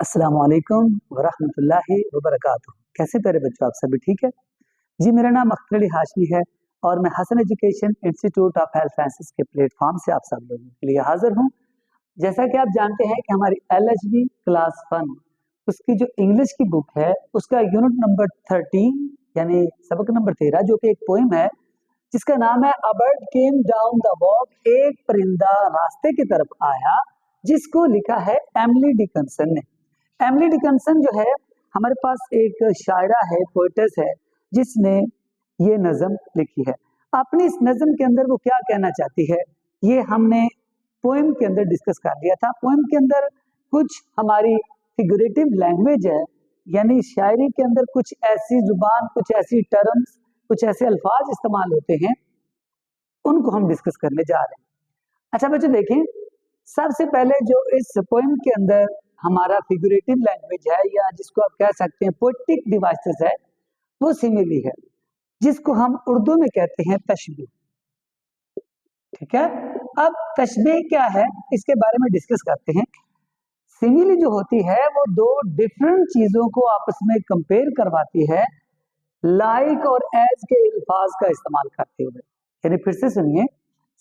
अस्सलाम वालेकुम वरहमतुल्लाहि वबरकातुहू। कैसे प्यारे बच्चों, आप सभी ठीक है जी। मेरा नाम अख्तर अली हाशमी है और मैं Hasan education institute of health sciences के प्लेटफॉर्म से आप सब लोगों के लिए हाजिर हूँ। जैसा कि आप जानते हैं कि हमारी LHB क्लास 1 उसकी जो इंग्लिश की बुक है उसका यूनिट नंबर 13 यानी सबक नंबर 13 जो कि एक पोइम है जिसका नाम है a bird came down the walk, एक परिंदा रास्ते की तरफ आया, जिसको लिखा है एमिली डिकन्सन ने। एमिली डिकन्सन जो है हमारे पास एक शायरा है, पोएटेस है, जिसने ये नज़म लिखी है। अपनी इस नज़म के अंदर वो क्या कहना चाहती है ये हमने पोएम के अंदर डिस्कस कर लिया था। पोएम के अंदर कुछ हमारी फिगरेटिव लैंग्वेज है, यानी शायरी के अंदर कुछ ऐसी जुबान, कुछ ऐसी टर्म्स, कुछ ऐसे अल्फाज इस्तेमाल होते हैं, उनको हम डिस्कस करने जा रहे हैं। अच्छा बच्चों देखें, सबसे पहले जो इस पोएम के अंदर हमारा फिगरेटिव लैंग्वेज है या जिसको आप कह सकते हैं पोएटिक डिवाइसेस है, वो सिमिली है, जिसको हम उर्दू में कहते हैं तशबीह। ठीक है, अब तशबीह क्या है इसके बारे में डिस्कस करते हैं। सिमिली जो होती है वो दो डिफरेंट चीजों को आपस में कंपेयर करवाती है, लाइक और एज के अल्फाज का इस्तेमाल करते हुए। यानी फिर से सुनिए,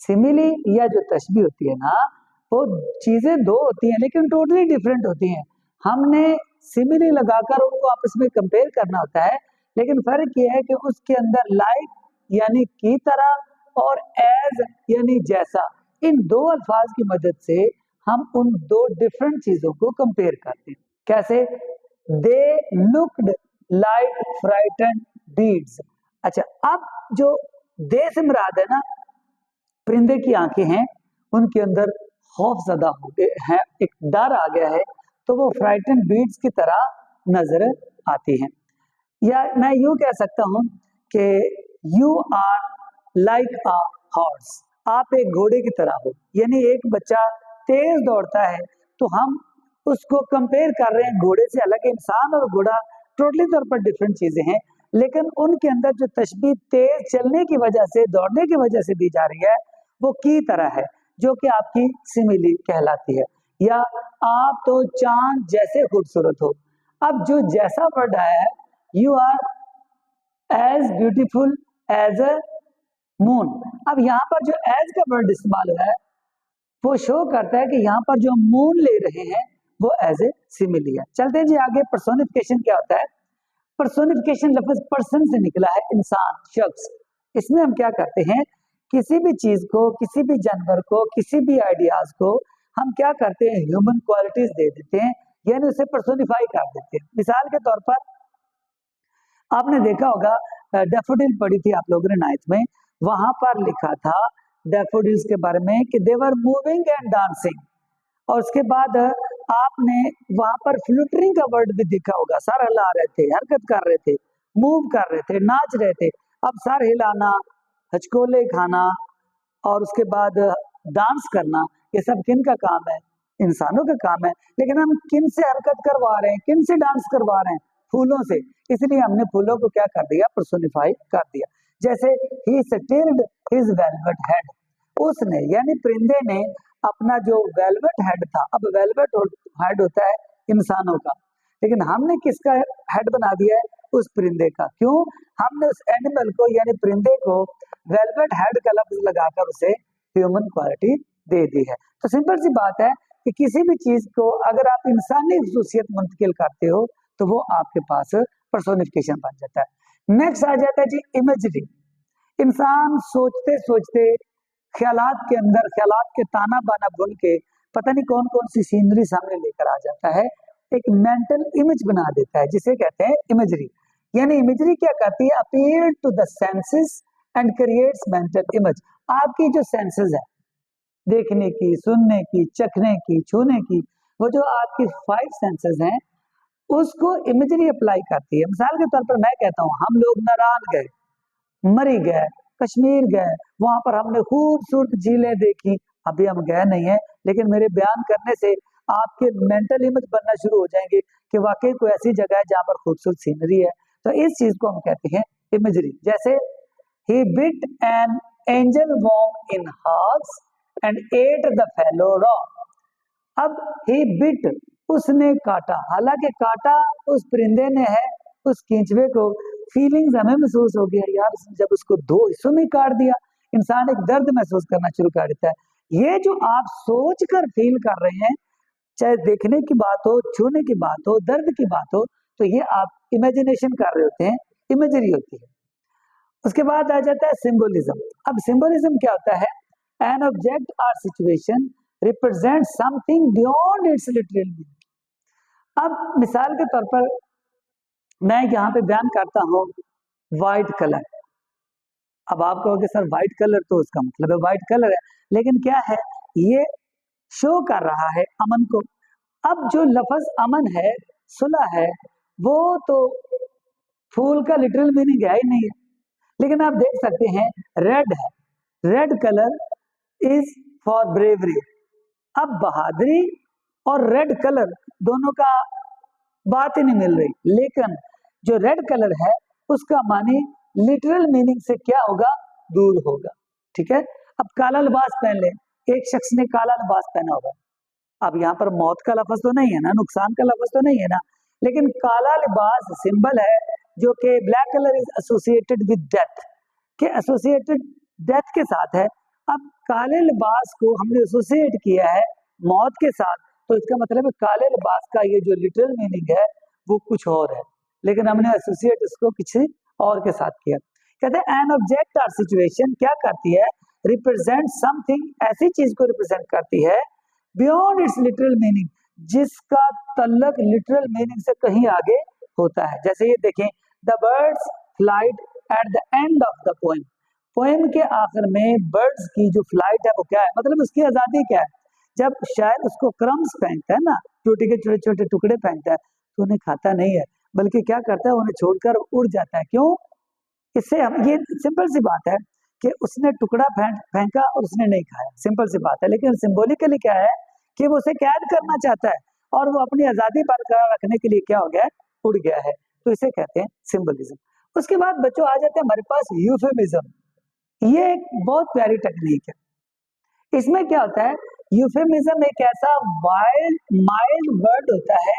सिमिली या जो तशबीह होती है ना, वो चीजें दो होती हैं लेकिन टोटली डिफरेंट होती हैं। हमने सिमिली लगाकर उनको आपस में कंपेयर करना होता है, लेकिन फर्क यह है कि उसके अंदर लाइक यानी की तरह और एज यानी जैसा, इन दो अल्फाज की मदद से हम उन दो डिफरेंट चीजों को कंपेयर करते हैं। कैसे? They looked like frighten beads. अच्छा, अब जो दे से मुराद है ना, परिंदे की आंखें हैं, उनके अंदर खौफ ज़्यादा हो गए हैं, एक डर आ गया है, तो वो फ्राइटन बीड्स की तरह नजर आती हैं। या मैं यूं कह सकता हूं कि you are like a horse, आप एक घोड़े की तरह हो। यानी एक बच्चा तेज दौड़ता है तो हम उसको कंपेयर कर रहे हैं घोड़े से। अलग इंसान और घोड़ा टोटली तौर पर डिफरेंट चीजें हैं, लेकिन उनके अंदर जो तशबीह तेज चलने की वजह से, दौड़ने की वजह से दी जा रही है, वो की तरह है, जो कि आपकी सिमिली कहलाती है। या आप तो चांद जैसे खूबसूरत हो। अब जो जैसा वर्ड आया है, you are as beautiful as a moon. अब यहाँ पर जो एज का वर्ड इस्तेमाल हुआ है वो शो करता है कि यहाँ पर जो मून ले रहे हैं वो एज ए सिमिली है। चलते हैं जी आगे। पर्सोनिफिकेशन क्या होता है? पर्सोनिफिकेशन लफ्ज पर्सन से निकला है, इंसान, शख्स। इसमें हम क्या करते हैं, किसी भी चीज को, किसी भी जानवर को, किसी भी आइडियाज को हम क्या करते हैं, ह्यूमन क्वालिटीज दे देते हैं, यानी उसे पर्सोनिफाई कर देते हैं। मिसाल के तौर पर आपने देखा होगा, डैफोडिल पढ़ी थी आप लोगों ने 9th में, वहां पर लिखा था डैफोडिल्स के बारे में कि दे वर मूविंग एंड डांसिंग, और उसके बाद आपने वहां पर फ्लूटरिंग का वर्ड भी देखा होगा, सर हिला रहे थे, हरकत कर रहे थे, मूव कर रहे थे, नाच रहे थे। अब सर हिलाना, हचकोले खाना और उसके बाद डांस करना, ये सब किन का काम है? इंसानों का काम है। लेकिन हम किन से हरकत करवा रहे हैं, किन से डांस करवा रहे हैं? फूलों से। इसलिए हमने फूलों को क्या कर दिया, पर्सोनिफाई कर दिया। जैसे ही स्टिल्ड हिज वेलवेट हेड, उसने यानी परिंदे ने अपना जो वेलवेट हेड था, अब वेलवेट हेड होता है इंसानों का, लेकिन हमने किसका हेड बना दिया है? उस परिंदे का। क्यों? हमने उस एनिमल को यानी परिंदे को वेलवेट हेड का लफ्ज लगाकर उसे ह्यूमन क्वालिटी दे दी है। तो सिंपल सी बात है कि किसी भी चीज को अगर आप इंसानी खुसूसियत मुंतकिल करते हो तो वो आपके पास पर्सोनिफिकेशन बन जाता है। नेक्स्ट आ जाता है जी इमेजरी। इंसान सोचते सोचते ख्यालात के अंदर, ख्यालात के ताना बाना बुन के पता नहीं कौन कौन सी सीनरी सामने लेकर आ जाता है, एक मेंटल इमेज बना देता है, जिसे कहते हैं इमेजरी। यानी इमेजरी क्या करती है? Appeal to the senses and creates mental image. आपकी जो सेंसेस है, देखने की, सुनने की, चखने की, छूने की, वो जो आपकी 5 सेंसेस हैं, उसको इमेजरी अप्लाई करती है। मिसाल के तौर पर मैं कहता हूँ, हम लोग नारायण गए, मरी गए, कश्मीर गए, वहां पर हमने खूबसूरत झीलें देखी। अभी हम गए नहीं है, लेकिन मेरे बयान करने से आपके मेंटल इमेज बनना शुरू हो जाएंगे कि वाकई कोई ऐसी जगह है जहाँ पर खूबसूरत सीनरी है। तो इस चीज को हम कहते हैं इमेजरी। जैसे he bit an angel worm in halves and ate the fellow raw। अब he bit, उसने काटा। हालांकि काटा उस परिंदे ने है, उस केंचुए को फीलिंग्स हमें महसूस हो गया यार, जब उसको 2 हिस्सों में काट दिया, इंसान एक दर्द महसूस करना शुरू कर देता है। ये जो आप सोच कर फील कर रहे हैं, चाहे देखने की बात हो, छूने की बात हो, दर्द की बात हो, तो ये आप इमेजिनेशन कर रहे होते हैं, इमेजरी होती है। उसके बाद आ जाता है सिंबोलिज्म। अब सिंबोलिज्म क्या होता है? एन ऑब्जेक्ट और situation represent something beyond it's literal meaning. अब मिसाल के तौर पर मैं यहाँ पे बयान करता हूँ व्हाइट कलर। अब आप कहोगे सर व्हाइट कलर तो उसका मतलब है व्हाइट कलर है, लेकिन क्या है, ये शो कर रहा है अमन को। अब जो लफ्ज अमन है, सुलह है, वो तो फूल का लिटरल मीनिंग है ही नहीं है। लेकिन आप देख सकते हैं रेड है, red colour is for bravery. अब बहादुरी और रेड कलर दोनों का बात ही नहीं मिल रही, लेकिन जो रेड कलर है उसका माने लिटरल मीनिंग से क्या होगा, दूर होगा। ठीक है। अब काला लिबास पहन ले, एक शख्स ने काला लिबास पहना होगा, अब यहाँ पर मौत का लफ्ज तो नहीं है ना, नुकसान का लफ्ज तो नहीं है ना, लेकिन काला लिबास सिंबल है जो कि black colour is associated with death, के एसोसिएटेड डेथ के साथ है। अब काले लिबास को हमने एसोसिएट किया है मौत के साथ, तो इसका मतलब है काले लिबास का ये जो लिटरल मीनिंग है वो कुछ और है, लेकिन हमने एसोसिएट इसको किसी और के साथ किया। कहते हैं एन ऑब्जेक्ट और सिचुएशन क्या करती है, रिप्रेजेंट समथिंग, ऐसी चीज को रिप्रेजेंट करती है बियॉन्ड इट्स लिटरल मीनिंग, जिसका तल्लक लिटरल मीनिंग से कहीं आगे होता है। जैसे ये देखें, the birds flight at the end of the poem, poem के आखिर में बर्ड्स की जो फ्लाइट है वो क्या है, मतलब उसकी आजादी क्या है। जब शायद उसको क्रम्स फेंकता है ना, रोटी के छोटे छोटे टुकड़े फेंकता है, तो उन्हें खाता नहीं है, बल्कि क्या करता है, उन्हें छोड़कर उड़ जाता है। क्यों? इससे हम, ये सिंपल सी बात है कि उसने टुकड़ा फेंका और उसने नहीं खाया, सिंपल सी बात है। लेकिन सिंबॉलिकली क्या है कि वो उसे कैद करना चाहता है और वो अपनी आजादी बरकरार रखने के लिए क्या हो गया है, उड़ गया है। तो इसे कहते हैं सिंबलिज्म। उसके बाद बच्चों आ जाते हैं हमारे पास यूफेमिज्म। ये एक बहुत प्यारी टेक्निक है। इसमें क्या होता है, यूफेमिज्म एक ऐसा माइल्ड वर्ड होता है,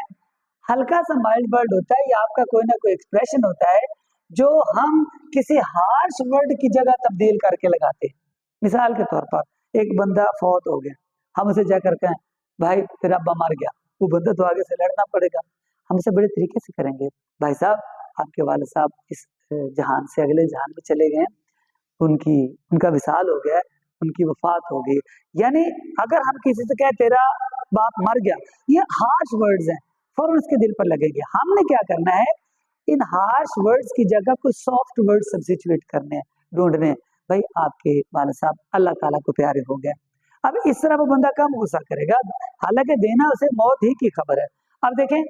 हल्का सा माइल्ड वर्ड होता है, या आपका कोई ना कोई एक्सप्रेशन होता है जो हम किसी हार्श वर्ड की जगह तब्दील करके लगाते हैं। मिसाल के तौर पर एक बंदा फौत हो गया, हम उसे जाकर कहें भाई तेरा अब्बा मर गया, वो बंदा तो आगे से लड़ना पड़ेगा, हम उसे बड़े तरीके से करेंगे, भाई साहब आपके वाले साहब इस जहान से अगले जहान में चले गए, उनका विसाल हो गया, उनकी वफात हो गई। यानी अगर हम किसी से कहें तेरा बाप मर गया, ये हार्श वर्ड्स हैं, फौरन उसके दिल पर लगेंगे। हमने क्या करना है, इन हार्श वर्ड्स की जगह कुछ सॉफ्ट वर्ड सब्स्टिट्यूट करने हैं, ढूंढने हैं। भाई आपके वाले साहब अल्लाह ताला को प्यारे हो गए, अब इस तरह वो बंदा कम गुस्सा करेगा, हालांकि देना उसे मौत ही की खबर है। अब देखें,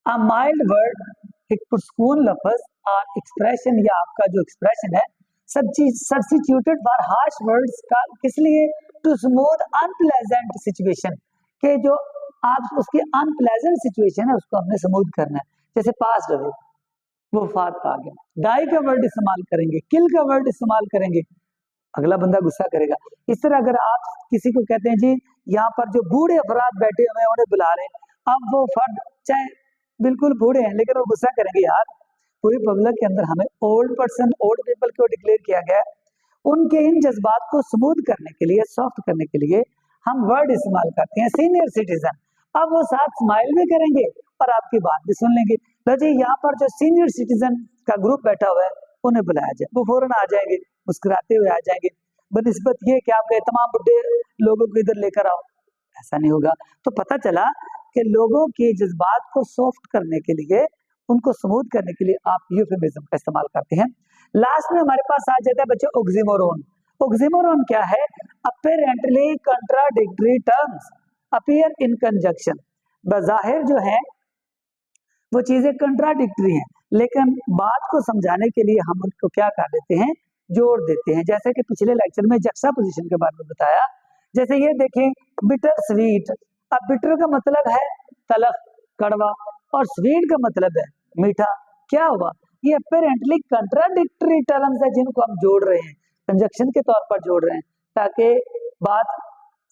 अ माइल्ड वर्ड, एक पुरस्कून लफ्ज और एक्सप्रेशन, या आपका जो एक्सप्रेशन है सब्स्टिट्यूटेड फॉर हार्श वर्ड्स का, किस लिए, टू स्मूथ अनप्लेजेंट सिचुएशन, के जो आप उसकी अनप्लेजेंट सिचुएशन है उसको हमने स्मूथ करना है। जैसे पास रहो, वो वफात पा गया, डाई का वर्ड इस्तेमाल करेंगे, किल का वर्ड इस्तेमाल करेंगे, अगला बंदा गुस्सा करेगा। इस तरह अगर आप किसी को कहते हैं जी यहाँ पर जो बूढ़े अफराद बैठे हुए उन्हें बुला रहे हैं, अब वो फर्द चाहे बिल्कुल बूढ़े हैं लेकिन वो गुस्सा करेंगे, यार पूरी पब्लिक के अंदर हमें ओल्ड पर्सन, ओल्ड पीपल को डिक्लेयर किया गया है। उनके इन जज्बात को स्मूथ करने के लिए, सॉफ्ट करने के लिए हम वर्ड इस्तेमाल करते हैं सीनियर सिटीजन। अब वो साथ स्माइल भी करेंगे और आपकी बात भी सुन लेंगे। लो जी यहाँ पर जो सीनियर सिटीजन का ग्रुप बैठा हुआ है उन्हें बुलाया जाए, वो फौरन आ जाएंगे, मुस्कुराते हुए आ जाएंगे, बनिस्बत ये कि आप कहे तमाम बुढ़े लोगों को इधर लेकर आओ, ऐसा नहीं होगा। तो पता चला कि लोगों के जज्बात को सॉफ्ट करने के लिए, उनको स्मूथ करने के लिए आप यूफेमिज्म का इस्तेमाल करते हैं। लास्ट में हमारे पास आ जाता है बच्चों ऑक्सीमोरोन। ऑक्सीमोरोन क्या है, apparently contradictory terms appear in conjunction. बज़ाहिर जो है वो चीजें कंट्राडिक्टरी हैं, लेकिन बात को समझाने के लिए हम उनको क्या कर देते हैं, जोड़ देते हैं। जैसे कि पिछले लेक्चर में जक्सापोजिशन के बारे में बताया, जैसे ये देखें बिटर स्वीट। अब बिटर का मतलब है तलख, कड़वा, और स्वीट का मतलब है मीठा। क्या हुआ, ये अपेरेंटली कंट्राडिक्टरी टर्म्स है जिनको हम जोड़ रहे हैं, कंजक्शन के तौर पर जोड़ रहे हैं, ताकि बात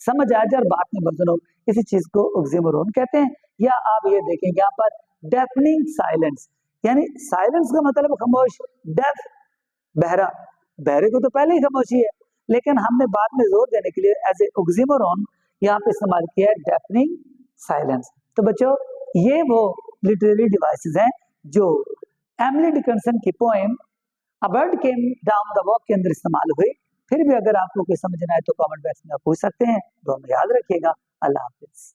समझ आ जाए और बात में बदल हो। किसी चीज को ऑक्सीमोरोन कहते हैं। या आप ये देखेंगे यहाँ पर डेफनिंग साइलेंस, यानी साइलेंस का मतलब खामोश, डेफ बहरा, बहरे को तो पहले ही खामोशी है, लेकिन हमने बाद में जोर देने के लिए एज ए ऑक्सीमोरोन यहाँ पे इस्तेमाल किया है डेफनिंग साइलेंस। तो बच्चों ये वो लिटरेरी डिवाइसेस हैं जो एमिली डिकिंसन की poem a bird came down the walk के अंदर इस्तेमाल हुई। फिर भी अगर आपको कोई समझना है तो कमेंट बॉक्स में आप पूछ सकते हैं। तो हमें याद रखिएगा। अल्लाह हाफिज।